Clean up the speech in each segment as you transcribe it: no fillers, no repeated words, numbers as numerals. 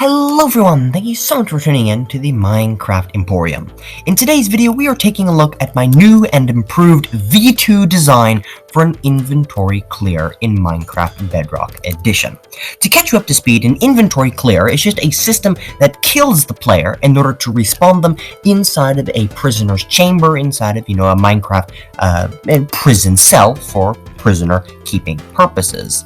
Hello everyone, thank you so much for tuning in to the Minecraft Emporium. In today's video, we are taking a look at my new and improved V2 design for an inventory clear in Minecraft Bedrock Edition. To catch you up to speed, an inventory clear is just a system that kills the player in order to respawn them inside of a prisoner's chamber, inside of, a Minecraft prison cell for prisoner keeping purposes.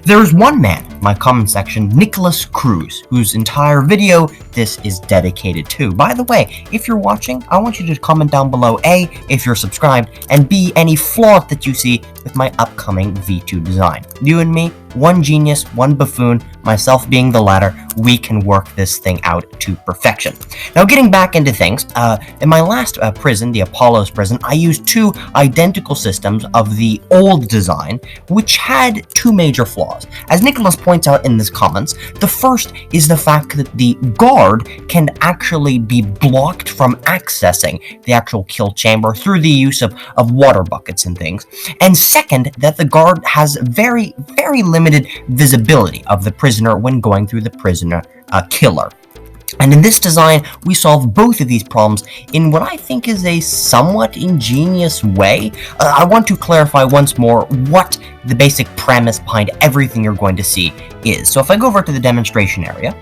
There's one man in my comment section, Nicolas Cruz, whose entire video this is dedicated to. By the way, if you're watching, I want you to comment down below A, if you're subscribed, and B, any flaws that you see with my upcoming V2 design. You and me, one genius, one buffoon, myself being the latter, we can work this thing out to perfection. Now, getting back into things, in my last prison, the Apollo's prison, I used two identical systems of the old design, which had two major flaws. As Nicholas points out in his comments, the first is the fact that the guard can actually be blocked from accessing the actual kill chamber through the use of water buckets and things. And second, that the guard has very, very limited visibility of the prisoner when going through the prisoner killer. And in this design, we solve both of these problems in what I think is a somewhat ingenious way. I want to clarify once more what the basic premise behind everything you're going to see is. So if I go over to the demonstration area,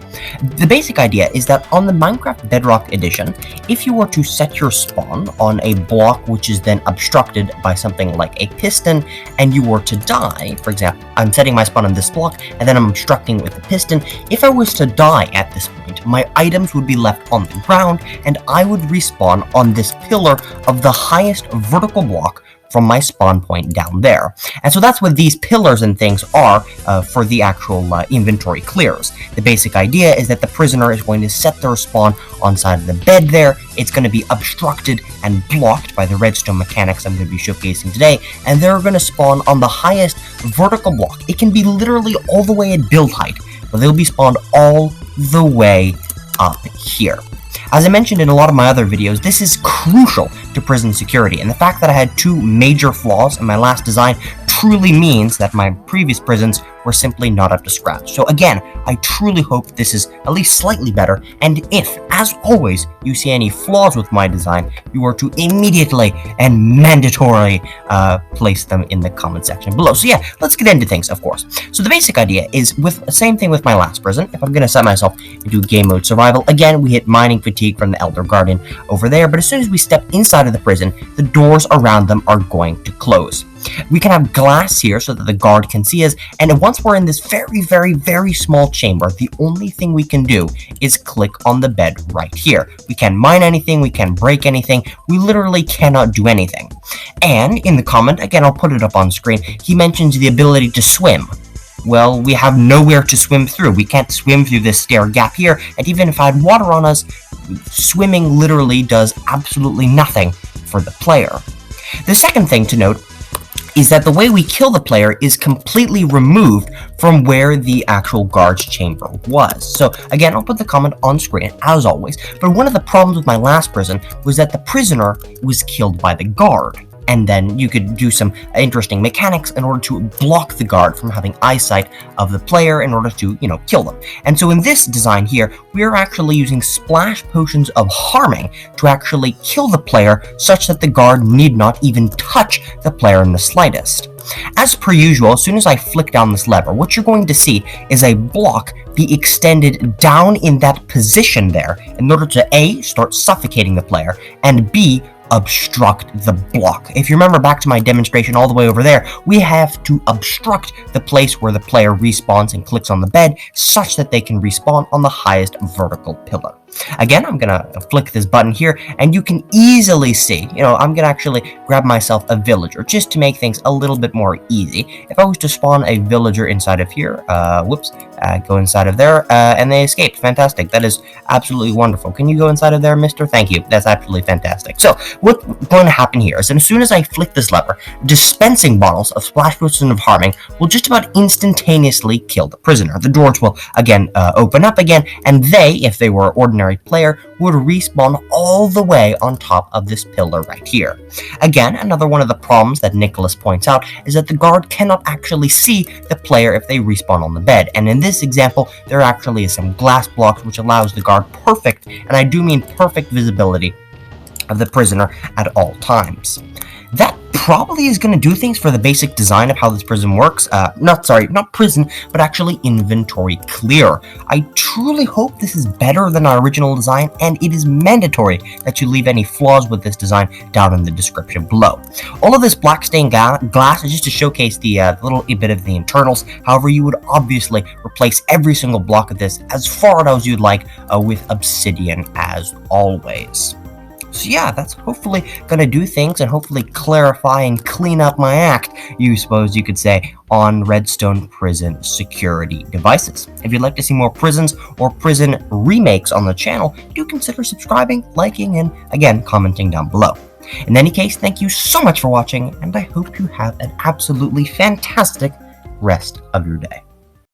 the basic idea is that on the Minecraft Bedrock Edition, if you were to set your spawn on a block which is then obstructed by something like a piston, and you were to die, for example, I'm setting my spawn on this block, and then I'm obstructing with the piston. If I was to die at this point, my items would be left on the ground, and I would respawn on this pillar of the highest vertical block from my spawn point down there. And so that's what these pillars and things are for the actual inventory clears. The basic idea is that the prisoner is going to set their spawn on side of the bed there. It's going to be obstructed and blocked by the redstone mechanics I'm going to be showcasing today, and they're going to spawn on the highest vertical block. It can be literally all the way at build height, but they'll be spawned all the way up here. As I mentioned in a lot of my other videos, this is crucial to prison security, and the fact that I had two major flaws in my last design truly means that my previous prisons were simply not up to scratch. So again, I truly hope this is at least slightly better, and if, as always, you see any flaws with my design, you are to immediately and mandatorily place them in the comment section below. So yeah, let's get into things, of course. So the basic idea is with the same thing with my last prison. If I'm going to set myself into game mode survival, again, we hit mining fatigue from the Elder Guardian over there, but as soon as we step inside of the prison, the doors around them are going to close. We can have glass here so that the guard can see us, and once we're in this very, very, very small chamber, the only thing we can do is click on the bed right here. We can't mine anything, we can't break anything, we literally cannot do anything. And in the comment, again, I'll put it up on screen, he mentions the ability to swim. Well, we have nowhere to swim through. We can't swim through this stair gap here, and even if I had water on us, swimming literally does absolutely nothing for the player. The second thing to note is that the way we kill the player is completely removed from where the actual guard's chamber was. So again, I'll put the comment on screen as always, but one of the problems with my last prison was that the prisoner was killed by the guard. And then you could do some interesting mechanics in order to block the guard from having eyesight of the player in order to, kill them. And so in this design here, we are actually using splash potions of harming to actually kill the player such that the guard need not even touch the player in the slightest. As per usual, as soon as I flick down this lever, what you're going to see is a block be extended down in that position there in order to A, start suffocating the player, and B, obstruct the block. If you remember back to my demonstration all the way over there, we have to obstruct the place where the player respawns and clicks on the bed such that they can respawn on the highest vertical pillar. Again, I'm gonna flick this button here, and you can easily see, I'm gonna actually grab myself a villager just to make things a little bit more easy. If I was to spawn a villager inside of here, go inside of there, and they escaped. Fantastic. That is absolutely wonderful. Can you go inside of there, mister? Thank you. That's absolutely fantastic. So, what's going to happen here is that as soon as I flick this lever, dispensing bottles of splash potion of harming will just about instantaneously kill the prisoner. The doors will, again, open up again, and they, if they were ordinary player, would respawn all the way on top of this pillar right here. Again, another one of the problems that Nicolas points out is that the guard cannot actually see the player if they respawn on the bed, and in this example, there actually is some glass blocks which allows the guard perfect, and I do mean perfect visibility of the prisoner at all times. That probably is going to do things for the basic design of how this prison works. Not prison, but actually inventory clear. I truly hope this is better than our original design, and it is mandatory that you leave any flaws with this design down in the description below. All of this black stained glass is just to showcase the little bit of the internals. However, you would obviously replace every single block of this as far as you'd like with obsidian as always. So yeah, that's hopefully going to do things and hopefully clarify and clean up my act, you suppose you could say, on Redstone prison security devices. If you'd like to see more prisons or prison remakes on the channel, do consider subscribing, liking, and again, commenting down below. In any case, thank you so much for watching, and I hope you have an absolutely fantastic rest of your day.